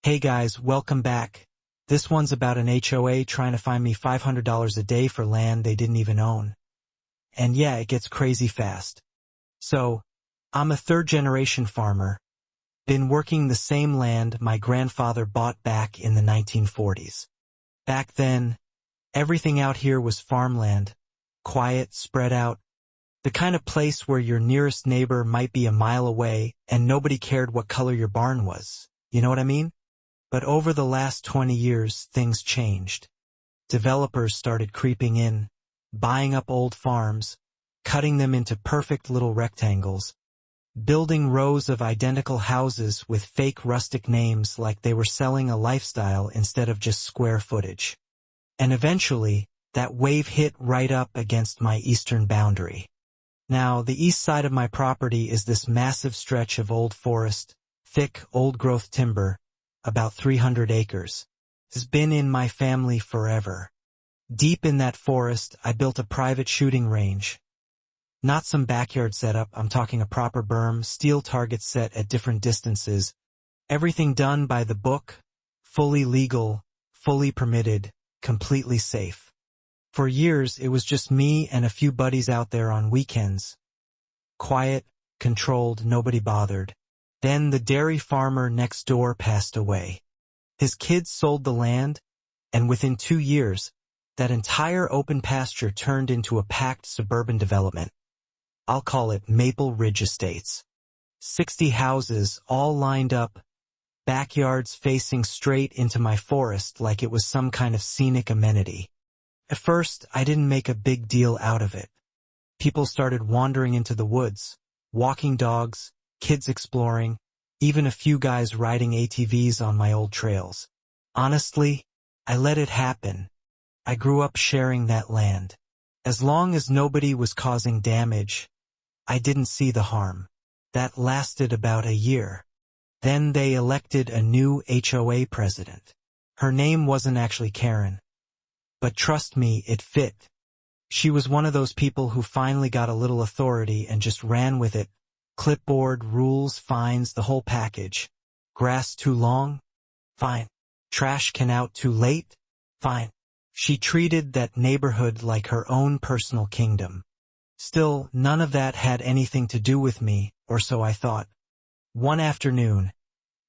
Hey guys, welcome back. This one's about an HOA trying to find me $500 a day for land they didn't even own. And yeah, it gets crazy fast. So, I'm a third-generation farmer. Been working the same land my grandfather bought back in the 1940s. Back then, everything out here was farmland, quiet, spread out, the kind of place where your nearest neighbor might be a mile away and nobody cared what color your barn was. You know what I mean? But over the last 20 years, things changed. Developers started creeping in, buying up old farms, cutting them into perfect little rectangles, building rows of identical houses with fake rustic names like they were selling a lifestyle instead of just square footage. And eventually, that wave hit right up against my eastern boundary. Now, the east side of my property is this massive stretch of old forest, thick, old-growth timber, about 300 acres. It's been in my family forever. Deep in that forest, I built a private shooting range. Not some backyard setup, I'm talking a proper berm, steel targets set at different distances. Everything done by the book, fully legal, fully permitted, completely safe. For years, it was just me and a few buddies out there on weekends. Quiet, controlled, nobody bothered. Then the dairy farmer next door passed away. His kids sold the land, and within 2 years, that entire open pasture turned into a packed suburban development. I'll call it Maple Ridge Estates. 60 houses, all lined up, backyards facing straight into my forest like it was some kind of scenic amenity. At first, I didn't make a big deal out of it. People started wandering into the woods, walking dogs, kids exploring, even a few guys riding ATVs on my old trails. Honestly, I let it happen. I grew up sharing that land. As long as nobody was causing damage, I didn't see the harm. That lasted about a year. Then they elected a new HOA president. Her name wasn't actually Karen. But trust me, it fit. She was one of those people who finally got a little authority and just ran with it. Clipboard, rules, fines, the whole package. Grass too long? Fine. Trash can out too late? Fine. She treated that neighborhood like her own personal kingdom. Still, none of that had anything to do with me, or so I thought. One afternoon,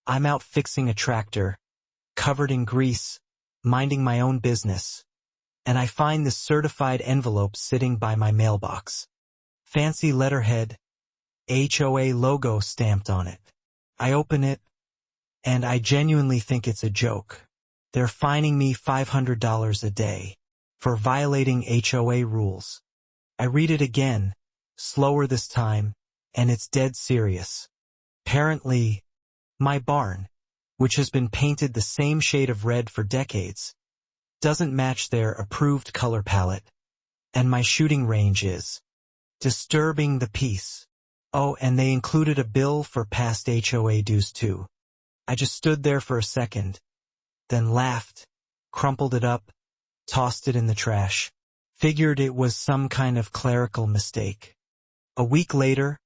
I'm out fixing a tractor, covered in grease, minding my own business, and I find this certified envelope sitting by my mailbox. Fancy letterhead, HOA logo stamped on it. I open it, and I genuinely think it's a joke. They're fining me $500 a day for violating HOA rules. I read it again, slower this time, and it's dead serious. Apparently, my barn, which has been painted the same shade of red for decades, doesn't match their approved color palette, and my shooting range is disturbing the peace. Oh, and they included a bill for past HOA dues too. I just stood there for a second, then laughed, crumpled it up, tossed it in the trash. Figured it was some kind of clerical mistake. A week later,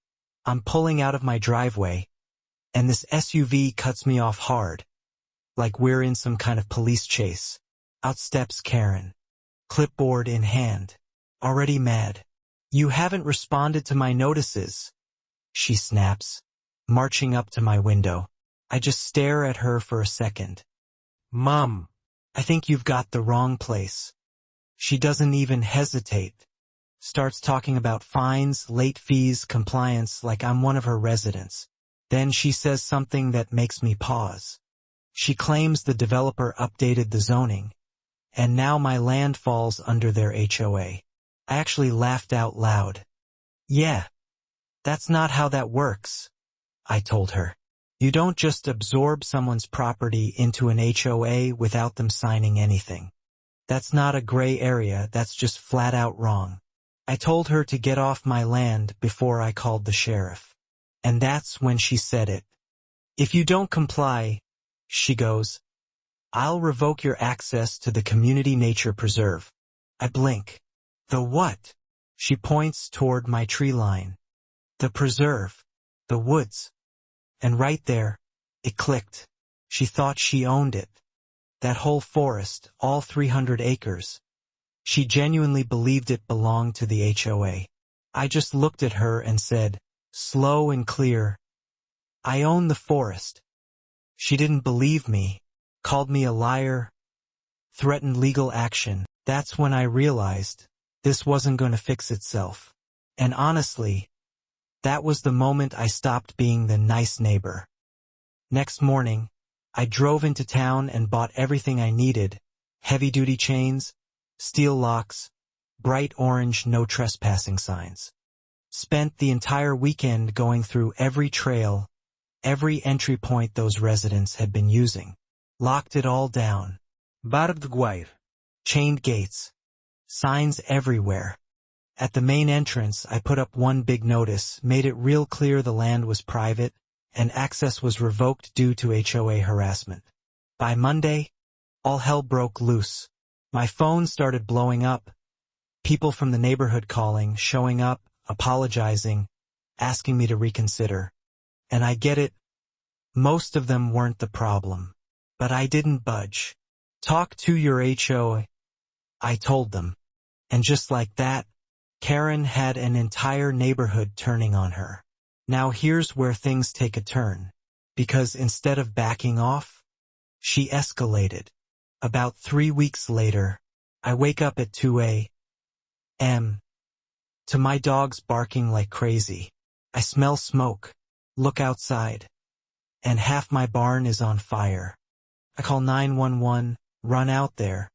I'm pulling out of my driveway, and this SUV cuts me off hard, like we're in some kind of police chase. Out steps Karen, clipboard in hand, already mad. "You haven't responded to my notices," she snaps, marching up to my window. I just stare at her for a second. "Mom, I think you've got the wrong place." She doesn't even hesitate. Starts talking about fines, late fees, compliance like I'm one of her residents. Then she says something that makes me pause. She claims the developer updated the zoning, and now my land falls under their HOA. I actually laughed out loud. "Yeah, that's not how that works," I told her. "You don't just absorb someone's property into an HOA without them signing anything. That's not a gray area, that's just flat out wrong." I told her to get off my land before I called the sheriff. And that's when she said it. "If you don't comply," she goes, "I'll revoke your access to the community nature preserve." I blink. "The what?" She points toward my tree line. "The preserve. The woods." And right there, it clicked. She thought she owned it. That whole forest, all 300 acres. She genuinely believed it belonged to the HOA. I just looked at her and said, slow and clear, "I own the forest." She didn't believe me, called me a liar, threatened legal action. That's when I realized this wasn't going to fix itself. And honestly, that was the moment I stopped being the nice neighbor. Next morning, I drove into town and bought everything I needed: heavy-duty chains, steel locks, bright orange no trespassing signs. Spent the entire weekend going through every trail, every entry point those residents had been using. Locked it all down. Barbed wire, chained gates, signs everywhere. At the main entrance, I put up one big notice, made it real clear the land was private, and access was revoked due to HOA harassment. By Monday, all hell broke loose. My phone started blowing up. People from the neighborhood calling, showing up, apologizing, asking me to reconsider. And I get it, most of them weren't the problem. But I didn't budge. Talk to your HOA, I told them. And just like that, Karen had an entire neighborhood turning on her. Now here's where things take a turn. Because instead of backing off, she escalated. About 3 weeks later, I wake up at 2 a.m. to my dogs barking like crazy. I smell smoke, look outside, and half my barn is on fire. I call 911, run out there,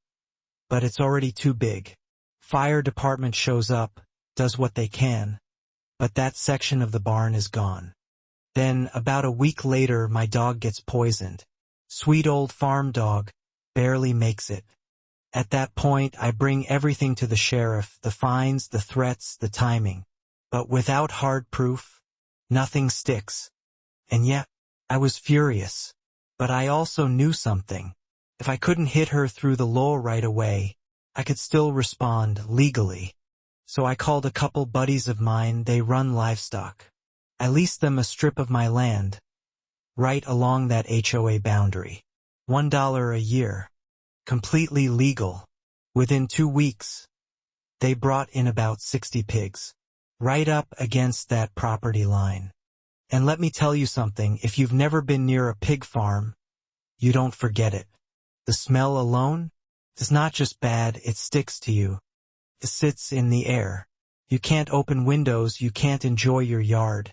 but it's already too big. Fire department shows up, does what they can, but that section of the barn is gone. Then, about a week later, my dog gets poisoned. Sweet old farm dog, barely makes it. At that point, I bring everything to the sheriff, the fines, the threats, the timing. But without hard proof, nothing sticks. And yet, I was furious. But I also knew something. If I couldn't hit her through the law right away, I could still respond legally. So I called a couple buddies of mine, they run livestock. I leased them a strip of my land, right along that HOA boundary. $1 a year. Completely legal. Within 2 weeks, they brought in about 60 pigs. Right up against that property line. And let me tell you something, if you've never been near a pig farm, you don't forget it. The smell alone is not just bad, it sticks to you. It sits in the air. You can't open windows, you can't enjoy your yard.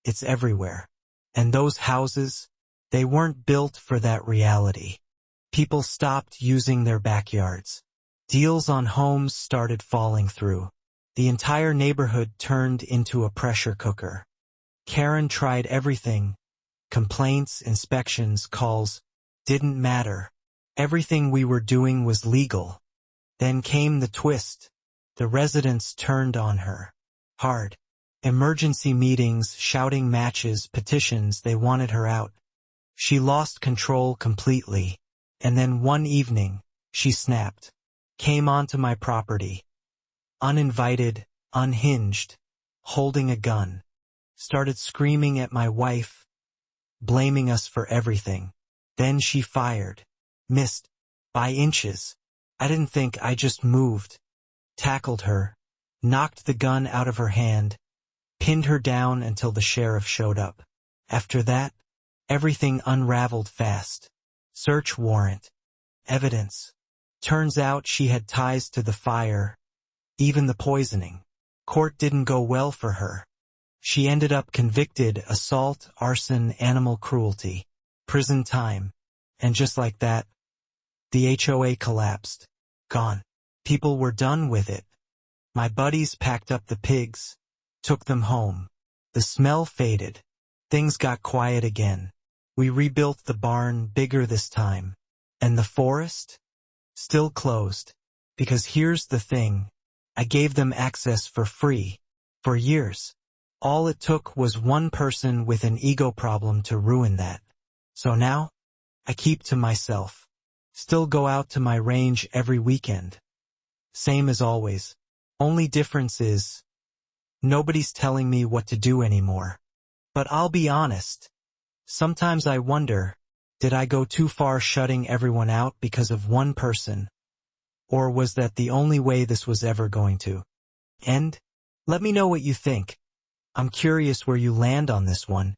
It's everywhere. And those houses, they weren't built for that reality. People stopped using their backyards. Deals on homes started falling through. The entire neighborhood turned into a pressure cooker. Karen tried everything. Complaints, inspections, calls. Didn't matter. Everything we were doing was legal. Then came the twist. The residents turned on her. Hard. Emergency meetings, shouting matches, petitions, they wanted her out. She lost control completely. And then one evening, she snapped. Came onto my property. Uninvited, unhinged, holding a gun. Started screaming at my wife, blaming us for everything. Then she fired. Missed. By inches. I didn't think, I just moved. Tackled her. Knocked the gun out of her hand. Pinned her down until the sheriff showed up. After that, everything unraveled fast. Search warrant. Evidence. Turns out she had ties to the fire. Even the poisoning. Court didn't go well for her. She ended up convicted: assault, arson, animal cruelty. Prison time. And just like that, the HOA collapsed. Gone. People were done with it. My buddies packed up the pigs, took them home. The smell faded. Things got quiet again. We rebuilt the barn, bigger this time. And the forest? Still closed. Because here's the thing. I gave them access for free. For years. All it took was one person with an ego problem to ruin that. So now, I keep to myself. Still go out to my range every weekend. Same as always. Only difference is, nobody's telling me what to do anymore. But I'll be honest. Sometimes I wonder, Did I go too far shutting everyone out because of one person? Or was that the only way this was ever going to end? Let me know what you think. I'm curious where you land on this one.